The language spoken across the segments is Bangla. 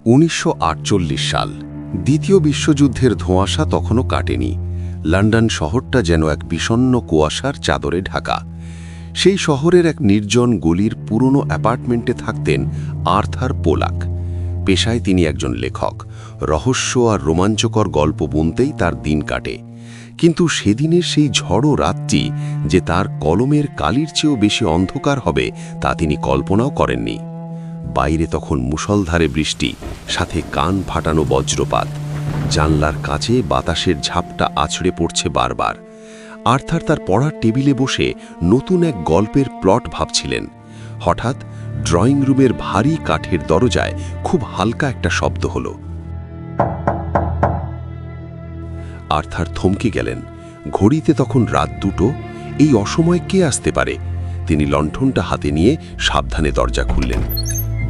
1948 সাল। দ্বিতীয় বিশ্বযুদ্ধের ধোঁয়াশা তখনও কাটেনি। লন্ডন শহরটা যেন এক বিষণ্ণ কুয়াশার চাদরে ঢাকা। সেই শহরের এক নির্জন গলির পুরনো অ্যাপার্টমেন্টে থাকতেন আর্থার পোলাক। পেশায় তিনি একজন লেখক। রহস্য আর রোমাঞ্চকর গল্প বুনতেই তার দিন কাটে। কিন্তু সেদিনের সেই ঝড়ো রাতটি যে তার কলমের কালির চেয়েও বেশি অন্ধকার হবে তা তিনি কল্পনাও করেননি। বাইরে তখন মুষলধারে বৃষ্টি, সাথে কান ফাটানো বজ্রপাত। জানলার কাছে বাতাসের ঝাপটা আছড়ে পড়ছে বারবার। আর্থার তার পড়ার টেবিলে বসে নতুন এক গল্পের প্লট ভাবছিলেন। হঠাৎ ড্রয়িং রুমের ভারী কাঠের দরজায় খুব হালকা একটা শব্দ হলো। আর্থার থমকে গেলেন। ঘড়িতে তখন রাত 2টো। এই অসময়ে কে আসতে পারে? তিনি লণ্ঠনটা হাতে নিয়ে সাবধানে দরজা খুললেন।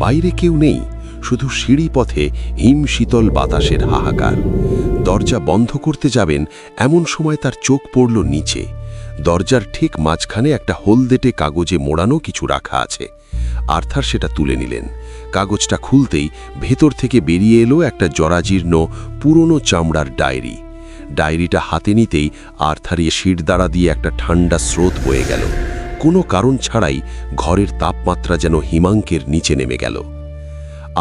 বাইরে কেউ নেই, শুধু সিঁড়ি পথে হিমশীতল বাতাসের হাহাকার। দরজা বন্ধ করতে যাবেন এমন সময় তার চোখ পড়ল নিচে। দরজার ঠিক মাঝখানে একটা হলদেটে কাগজে মোড়ানো কিছু রাখা আছে। আর্থার সেটা তুলে নিলেন। কাগজটা খুলতেই ভেতর থেকে বেরিয়ে এলো একটা জরাজীর্ণ পুরনো চামড়ার ডায়েরি। ডায়েরিটা হাতে নিতেই আর্থারের শিরদাঁড়া দিয়ে একটা ঠান্ডা স্রোত বয়ে গেল। কোনো কারণ ছাড়াই ঘরের তাপমাত্রা যেন হিমাঙ্কের নিচে নেমে গেল।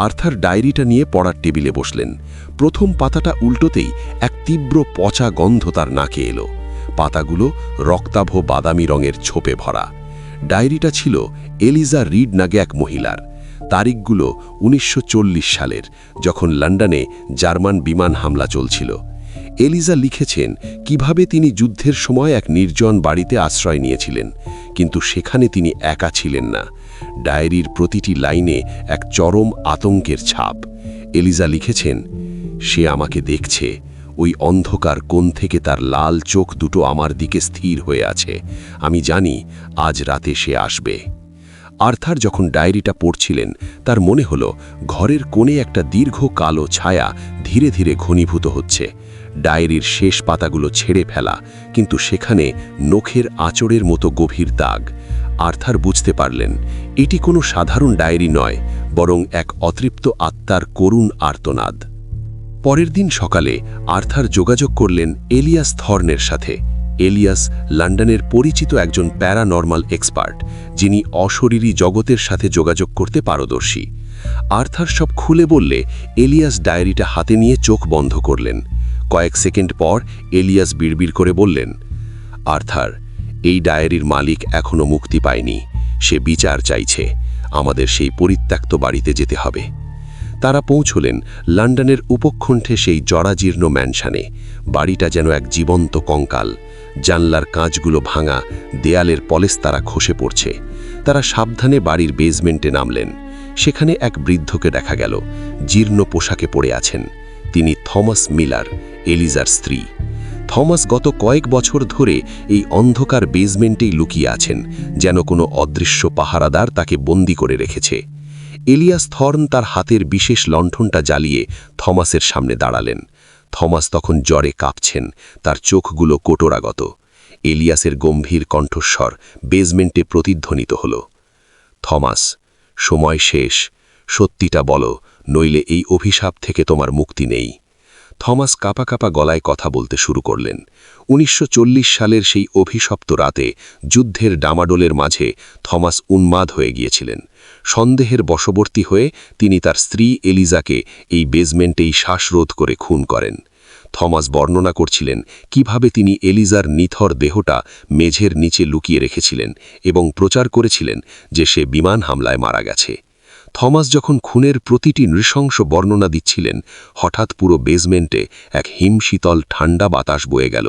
আর্থার ডায়েরিটা নিয়ে পড়ার টেবিলে বসলেন। প্রথম পাতাটা উল্টোতেই এক তীব্র পচা গন্ধ তার নাকে এলো। পাতাগুলো রক্তাভ বাদামি রঙের ছোপে ভরা। ডায়েরিটা ছিল এলিজা রিড নাগে এক মহিলার। তারিখগুলো 1940 সালের, যখন লন্ডনে জার্মান বিমান হামলা চলছিল। এলিজা লিখেছেন কিভাবে তিনি যুদ্ধের সময় এক নির্জন বাড়িতে আশ্রয় নিয়েছিলেন, কিন্তু সেখানে তিনি একা ছিলেন না। ডায়েরির প্রতিটি লাইনে এক চরম আতঙ্কের ছাপ। এলিজা লিখেছেন, সে আমাকে দেখছে। ওই অন্ধকার কোণ থেকে তার লাল চোখ দুটো আমার দিকে স্থির হয়ে আছে। আমি জানি আজ রাতে সে আসবে। আর্থার যখন ডায়েরিটা পড়ছিলেন তার মনে হলো ঘরের কোণে একটা দীর্ঘ কালো ছায়া ধীরে ধীরে ঘনীভূত হচ্ছে। ডায়েরির শেষ পাতাগুলো ছেড়ে ফেলা, কিন্তু সেখানে নখের আঁচড়ের মতো গভীর দাগ। আর্থার বুঝতে পারলেন এটি কোনো সাধারণ ডায়েরি নয়, বরং এক অতৃপ্ত আত্মার করুণ আর্তনাদ। পরের দিন সকালে আর্থার যোগাযোগ করলেন এলিয়াস থর্নের সাথে। এলিয়াস লন্ডনের পরিচিত একজন প্যারানর্মাল এক্সপার্ট, যিনি অশরীরী জগতের সাথে যোগাযোগ করতে পারদর্শী। আর্থার সব খুলে বললে এলিয়াস ডায়েরিটা হাতে নিয়ে চোখ বন্ধ করলেন। কয়েক সেকেন্ড পর এলিয়াস বিড়বিড় করে বললেন, আর্থার, এই ডায়েরির মালিক এখনো মুক্তি পায়নি। সে বিচার চাইছে। আমাদের সেই পরিত্যক্ত বাড়িতে যেতে হবে। তারা পৌঁছলেন লন্ডনের উপকণ্ঠে সেই জরাজীর্ণ ম্যানশনে। বাড়িটা যেন এক জীবন্ত কঙ্কাল। জানলার কাঁচগুলো ভাঙা, দেয়ালের পলেস্তারা খসে পড়ছে। তারা সাবধানে বাড়ির বেজমেন্টে নামলেন। সেখানে এক বৃদ্ধকে দেখা গেল। জীর্ণ পোশাকে পড়ে আছেন। তিনি থমাস মিলার, এলিজার স্ত্রী। থমাস গত কয়েক বছর ধরে এই অন্ধকার বেজমেন্টেই লুকিয়ে আছেন, যেন কোনো অদৃশ্য পাহারাদার তাকে বন্দী করে রেখেছে। এলিয়াস থর্ন তার হাতের বিশেষ লণ্ঠনটা জ্বালিয়ে থমাসের সামনে দাঁড়ালেন। থমাস তখন জ্বরে কাঁপছেন, তার চোখগুলো কোটরাগত। এলিয়াসের গম্ভীর কণ্ঠস্বর বেজমেন্টে প্রতিধ্বনিত হল, থমাস, সময় শেষ। সত্যিটা বলো, নইলে এই অভিশাপ থেকে তোমার মুক্তি নেই। থমাস কাঁপা কাঁপা গলায় কথা বলতে শুরু করলেন। 1940 সালের সেই অভিশপ্ত রাতে যুদ্ধের ডামাডোলের মাঝে থমাস উন্মাদ হয়ে গিয়েছিলেন। সন্দেহের বশবর্তী হয়ে তিনি তার স্ত্রী এলিজাকে এই বেজমেন্টেই শ্বাসরোধ করে খুন করেন। থমাস বর্ণনা করছিলেন কিভাবে তিনি এলিজার নিথর দেহটা মেঝের নিচে লুকিয়ে রেখেছিলেন এবং প্রচার করেছিলেন যে সে বিমান হামলায় মারা গেছে। থমাস যখন খুনের প্রতিটি নৃশংস বর্ণনা দিচ্ছিলেন, হঠাৎ পুরো বেজমেন্টে এক হিমশীতল ঠান্ডা বাতাস বয়ে গেল।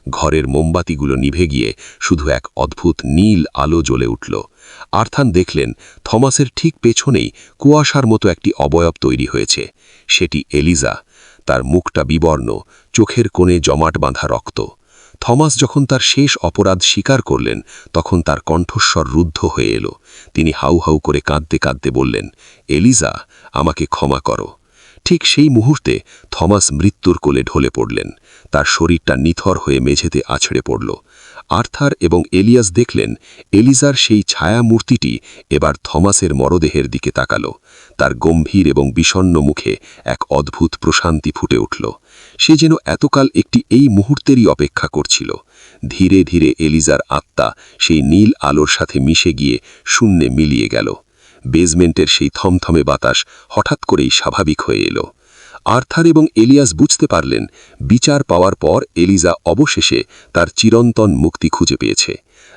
ঘরের মোমবাতিগুলো নিভে গিয়ে শুধু এক অদ্ভুত নীল আলো জ্বলে উঠল। আর্থার দেখলেন থমাসের ঠিক পেছনেই কুয়াশার মতো একটি অবয়ব তৈরি হয়েছে। সেটি এলিজা। তার মুখটা বিবর্ণ, চোখের কোণে জমাট বাঁধা রক্ত। থমাস যখন তার শেষ অপরাধ স্বীকার করলেন, তখন তার কণ্ঠস্বর রুদ্ধ হয়ে এলো। তিনি হাউ হাউ করে কাঁদতে কাঁদতে বললেন, এলিজা, আমাকে ক্ষমা করো। ঠিক সেই মুহূর্তে থমাস মৃত্যুর কোলে ঢলে পড়লেন। তার শরীরটা নিথর হয়ে মেঝেতে আছড়ে পড়ল। আর্থার এবং এলিয়াস দেখলেন এলিজার সেই ছায়া মূর্তিটি এবার থমাসের মরদেহের দিকে তাকাল। তার গম্ভীর এবং বিষণ্ণ মুখে এক অদ্ভুত প্রশান্তি ফুটে উঠল। সে যেন এতকাল একটি এই মুহূর্তেরই অপেক্ষা করছিল। ধীরে ধীরে এলিজার আত্মা সেই নীল আলোর সাথে মিশে গিয়ে শূন্যে মিলিয়ে গেল। বেজমেন্টের সেই থমথমে বাতাস হঠাৎ করেই স্বাভাবিক হয়ে এলো। আর্থার এবং এলিয়াস বুঝতে পারলেন বিচার পাওয়ার পর এলিজা অবশেষে তার চিরন্তন মুক্তি খুঁজে পেয়েছে।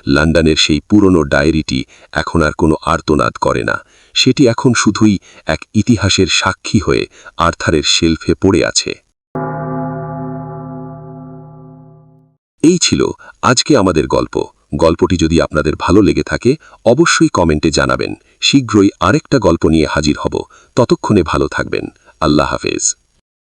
লন্ডনের সেই পুরনো ডায়েরিটি এখন আর কোনো আর্তনাদ করে না। সেটি এখন শুধুই এক ইতিহাসের সাক্ষী হয়ে আর্থারের শেলফে পড়ে আছে। এই ছিল আজকে আমাদের গল্প। গল্পটি যদি আপনাদের ভালো লেগে থাকে অবশ্যই কমেন্টে জানাবেন। শীঘ্রই আরেকটা গল্প নিয়ে হাজির হব। ততক্ষণে ভালো থাকবেন। আল্লাহ হাফেজ।